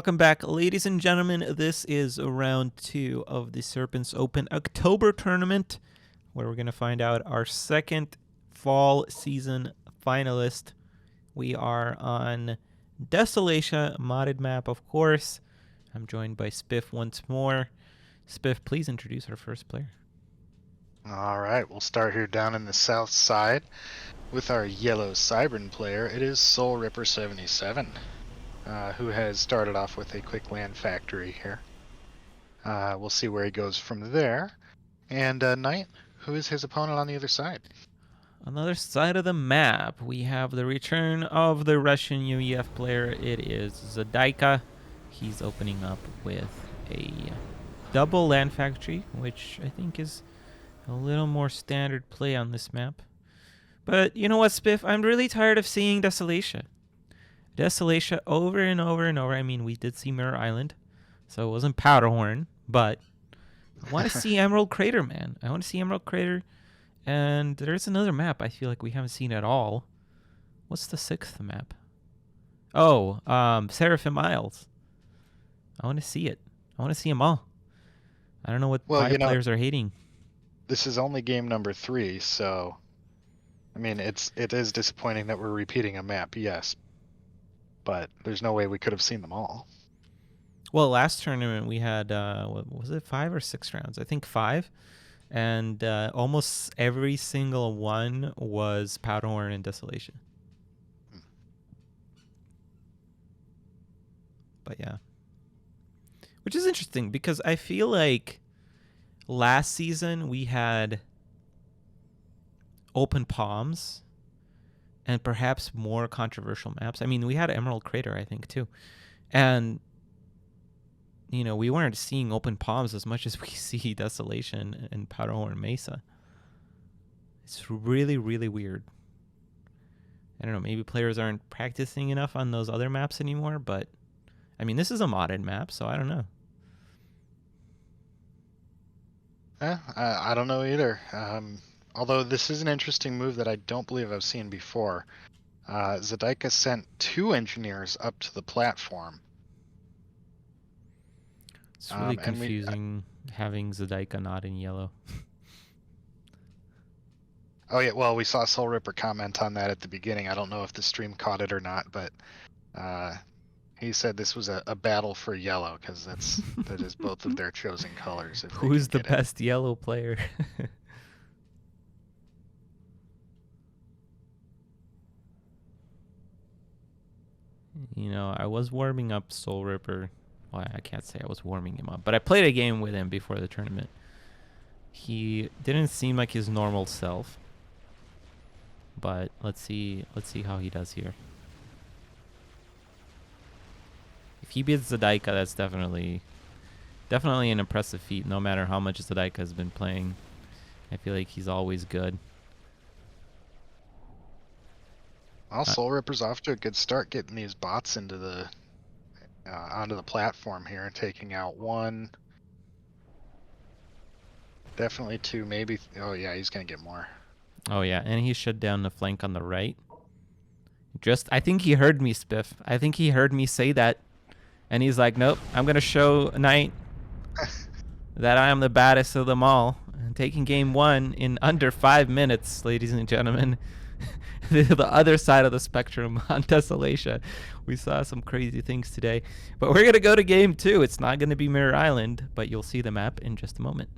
welcome back, ladies and gentlemen. This is round 2 of the Serpent's Open October tournament, where we're going to find out our second fall season finalist. We are on Desolation modded map, of course. I'm joined by Spiff once more. Spiff, please introduce our first player. All right, we'll start here down in the south side with our yellow Cybern player. It is Soulripper 77, who has started off with a quick land factory here. We'll see where he goes from there. And Nite, who is his opponent on the other side? On the other side of the map, we have the return of the Russian UEF player. It is Zadayka. He's opening up with a double land factory, which I think is a little more standard play on this map. But you know what, Spiff? I'm really tired of seeing Desolation. Desolation over and over and over. I mean, we did see Mirror Island, so it wasn't Powderhorn, but I want to see Emerald Crater, man. I want to see Emerald Crater. And there's another map I feel like we haven't seen at all. What's the 6th map? Oh, Seraphim Isles. I want to see it. I want to see them all. I don't know what players are hating. This is only game number 3, so I mean, it is disappointing that we're repeating a map, yes, but there's no way we could have seen them all. Well, last tournament we had what was it, 5 or 6 rounds? I think 5, and almost every single one was Powderhorn and Desolation. But yeah, which is interesting because I feel like last season we had open palms and perhaps more controversial maps. I mean, we had Emerald Crater, I think, too. And, you know, we weren't seeing open palms as much as we see Desolation and Powderhorn Mesa. It's really, really weird. I don't know, maybe players aren't practicing enough on those other maps anymore, but, I mean, this is a modded map, so I don't know. I don't know either. Although this is an interesting move that I don't believe I've seen before. Zadayka sent 2 engineers up to the platform. It's really confusing having Zadayka not in yellow. Oh yeah, well, we saw Soulripper comment on that at the beginning. I don't know if the stream caught it or not, but he said this was a battle for yellow because that is both of their chosen colors. Who's the best yellow player? You know, I was warming up Soulripper. Well, I can't say I was warming him up, but I played a game with him before the tournament. He didn't seem like his normal self, but let's see how he does here. If he beats Zadayka, that's definitely an impressive feat, no matter how much Zadayka has been playing. I feel like he's always good. Well, Soulripper's off to a good start getting these bots into the onto the platform here, taking out 1, definitely 2, maybe. Oh yeah, he's gonna get more. Oh yeah, and he shut down the flank on the right. I think he heard me, Spiff. I think he heard me say that, and he's like, "Nope, I'm gonna show Nite that I am the baddest of them all." And taking game 1 in under 5 minutes, ladies and gentlemen. The other side of the spectrum on Desolation. We saw some crazy things today. But we're going to go to game 2. It's not going to be Mirror Island, but you'll see the map in just a moment.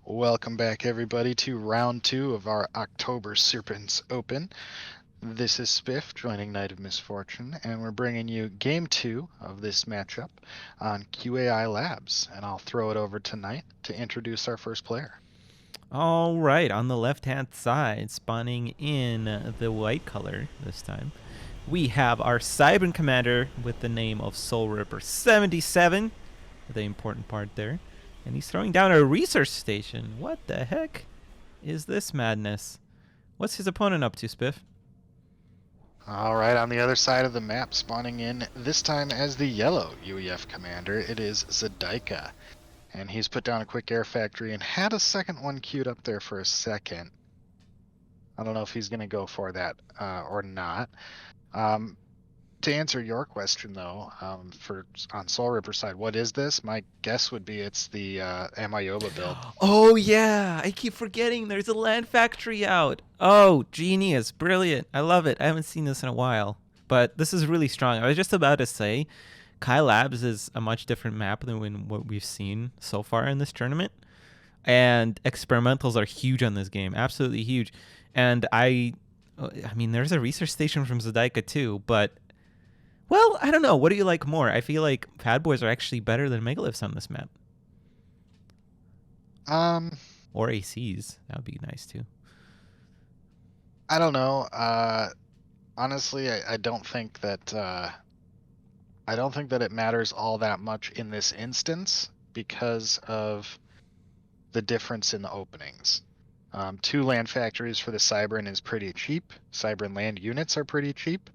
Welcome back, everybody, to round 2 of our October Serpent's Open. This is Spiff joining Night of Misfortune, and we're bringing you game 2 of this matchup on QAI Labs. And I'll throw it over to Nite to introduce our first player. All right, on the left-hand side, spawning in the white color this time, we have our Cybern commander with the name of Soulripper 77, the important part there. And he's throwing down a research station. What the heck is this madness? What's his opponent up to, Spiff? All right, on the other side of the map, spawning in this time as the yellow UEF commander, it is Zadayka. And he's put down a quick air factory and had a second one queued up there for a second. I don't know if he's going to go for that or not. To answer your question though, for on Soulripper side, what is this? My guess would be it's the Amayoba build. Oh yeah, I keep forgetting there's a land factory out. Oh, genius, brilliant. I love it. I haven't seen this in a while, but this is really strong. I was just about to say, Kai Labs is a much different map than what we've seen so far in this tournament. And experimentals are huge on this game, absolutely huge. And I mean, there's a research station from Zadayka too, but well, I don't know. What do you like more? I feel like Pad Boys are actually better than Megaliths on this map. Um, Or ACs. That would be nice too. I don't know. Honestly, I don't think that it matters all that much in this instance because of the difference in the openings. 2 land factories for the Cybern is pretty cheap. Cybern land units are pretty cheap.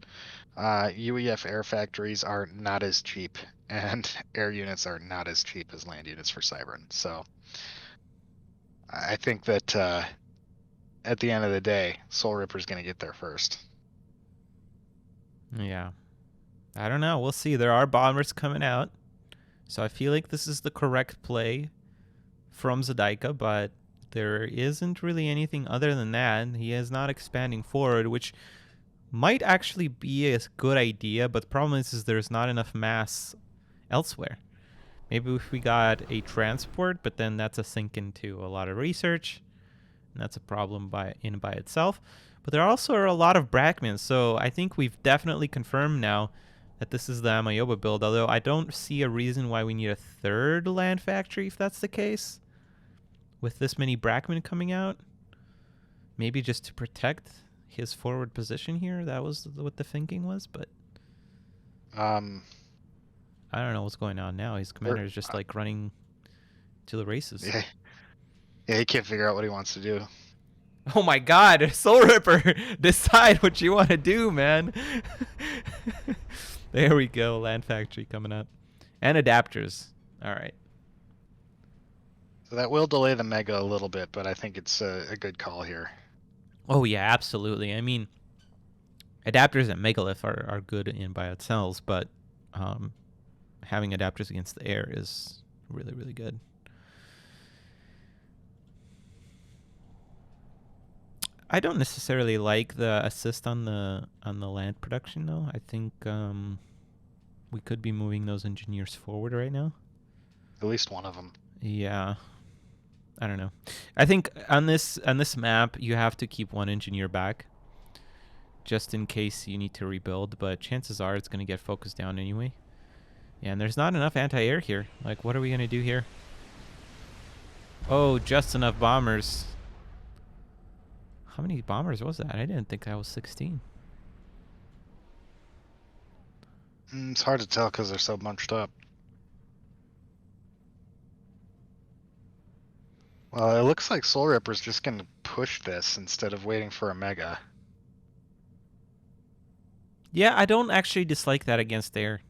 UEF air factories are not as cheap, and air units are not as cheap as land units for Cybern. So I think that at the end of the day, Soulripper's going to get there first. Yeah. I don't know. We'll see. There are bombers coming out. So I feel like this is the correct play from Zadayka, but there isn't really anything other than that. He is not expanding forward, which might actually be a good idea, but the problem is there's not enough mass elsewhere. Maybe if we got a transport, but then that's a sink into a lot of research, and that's a problem by itself. But there also are a lot of Brackmans, so I think we've definitely confirmed now that this is the Amayoba build, although I don't see a reason why we need a third land factory if that's the case. With this many Brackman coming out, maybe just to protect his forward position here. That was what the thinking was, but I don't know what's going on now. His commander is just like running to the races. Yeah, he can't figure out what he wants to do. Oh my God, Soulripper, decide what you want to do, man. There we go, land factory coming up, and adapters. All right. So that will delay the Mega a little bit, but I think it's a good call here. Oh yeah, absolutely. I mean, adapters and Megalith are good in by themselves, but having adapters against the air is really, really good. I don't necessarily like the assist on the land production though. I think we could be moving those engineers forward right now. At least one of them. Yeah. I don't know. I think on this map you have to keep one engineer back just in case you need to rebuild, but chances are it's going to get focused down anyway. Yeah, and there's not enough anti-air here. Like, what are we going to do here? Oh, just enough bombers. How many bombers was that? I didn't think that was 16. It's hard to tell because they're so bunched up. Well, it looks like Soulripper's just going to push this instead of waiting for a Mega. Yeah, I don't actually dislike that against air.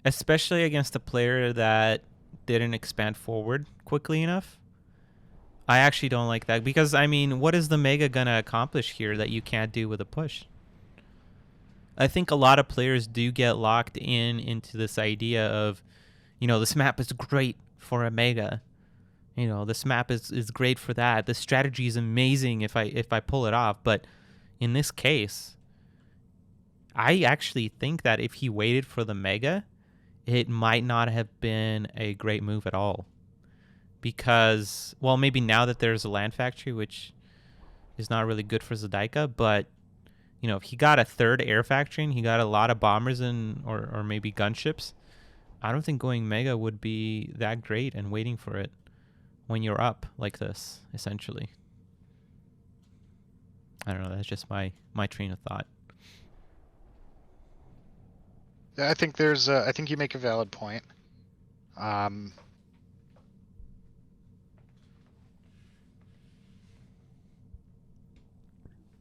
Especially against a player that didn't expand forward quickly enough. I actually don't like that because, I mean, what is the Mega going to accomplish here that you can't do with a push? I think a lot of players do get locked into this idea of, you know, this map is great for a Mega. You know, this map is great for that. This strategy is amazing if I pull it off. But in this case, I actually think that if he waited for the Mega, it might not have been a great move at all. Because, well, maybe now that there's a land factory, which is not really good for Zadayka, but, you know, if he got a third air factory and he got a lot of bombers and or maybe gunships, I don't think going Mega would be that great and waiting for it when you're up like this, essentially. I don't know, that's just my train of thought. Yeah, I think I think you make a valid point.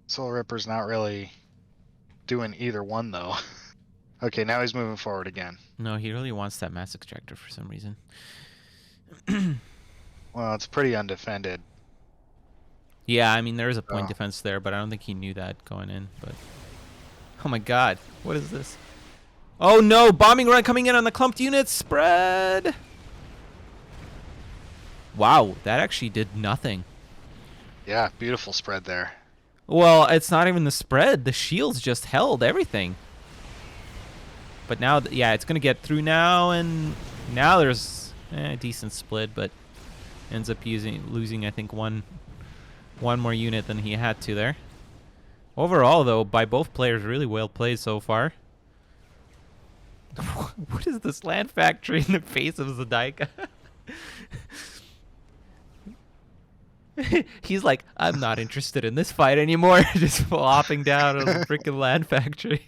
Soulripper's not really doing either one though. Okay, now he's moving forward again. No, he really wants that mass extractor for some reason. Well, it's pretty undefended. Yeah, I mean, there is a point defense there, but I don't think he knew that going in. But oh my God, what is this? Oh no, bombing run coming in on the clumped units. Spread. Wow, that actually did nothing. Yeah, beautiful spread there. Well, it's not even the spread. The shields just held everything. But now, yeah, it's going to get through now, and now there's a decent split, but ends up losing, I think, one more unit than he had to there. Overall, though, by both players, really well played so far. What is this land factory in the face of Zadayka? He's like, I'm not interested in this fight anymore. Just flopping down on the freaking land factory.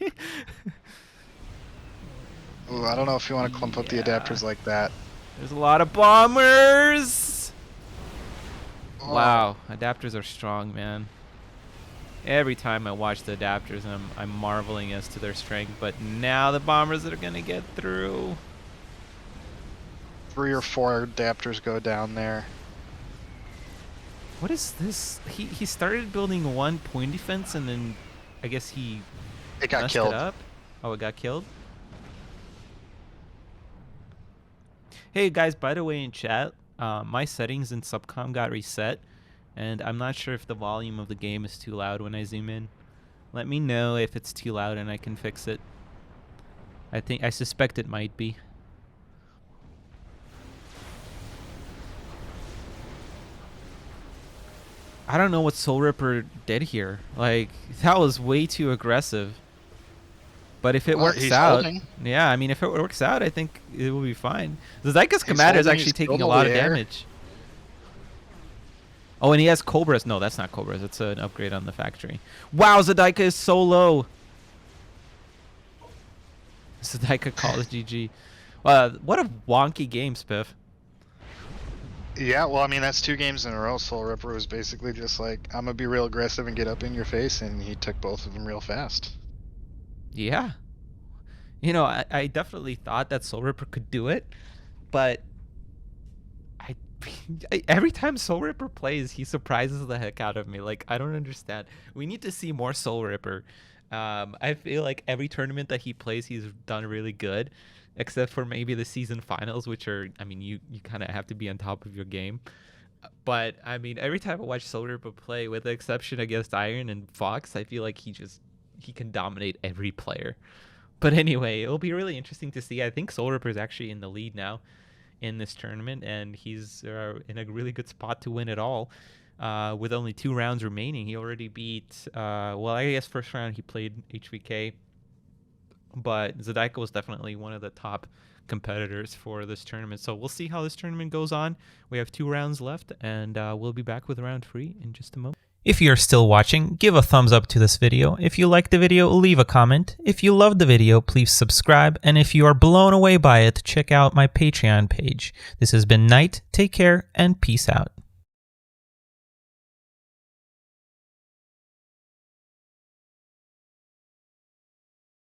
Ooh, I don't know if you want to clump up the adapters like that. There's a lot of bombers. Oh. Wow, adapters are strong, man. Every time I watch the adapters, I'm marveling as to their strength. But now the bombers that are gonna get through. 3 or 4 adapters go down there. What is this? He started building one point defense, and then I guess he It got messed killed. it up. Oh, it got killed. Hey guys, by the way, in chat, my settings in Subcom got reset, and I'm not sure if the volume of the game is too loud when I zoom in. Let me know if it's too loud and I can fix it. I suspect it might be. I don't know what Soulripper did here. Like, that was way too aggressive. But if it works out, yeah, I mean, if it works out, I think it will be fine. Zadayka's commander is actually taking a lot of damage. Oh, and he has Cobras. No, that's not Cobras. It's an upgrade on the factory. Wow, Zadayka is so low. Zadayka calls GG. What a wonky game, Spiff. Yeah, well, I mean, that's 2 games in a row. Soulripper was basically just like, I'm going to be real aggressive and get up in your face, and he took both of them real fast. Yeah. You know, I definitely thought that Soulripper could do it, but every time Soulripper plays, he surprises the heck out of me. Like, I don't understand. We need to see more Soulripper. I feel like every tournament that he plays, he's done really good, except for maybe the season finals, which are, I mean, you kind of have to be on top of your game. But, I mean, every time I watch Soulripper play, with the exception against Iron and Fox, I feel like he can dominate every player. But anyway, it'll be really interesting to see. I think Soulripper is actually in the lead now in this tournament, and he's in a really good spot to win it all. With only 2 rounds remaining, he already beat, well, I guess first round he played HVK, but Zadayka was definitely one of the top competitors for this tournament. So we'll see how this tournament goes on. We have 2 rounds left, and we'll be back with round 3 in just a moment. If you're still watching, give a thumbs up to this video. If you liked the video, leave a comment. If you loved the video, please subscribe. And if you are blown away by it, check out my Patreon page. This has been Nite. Take care and peace out.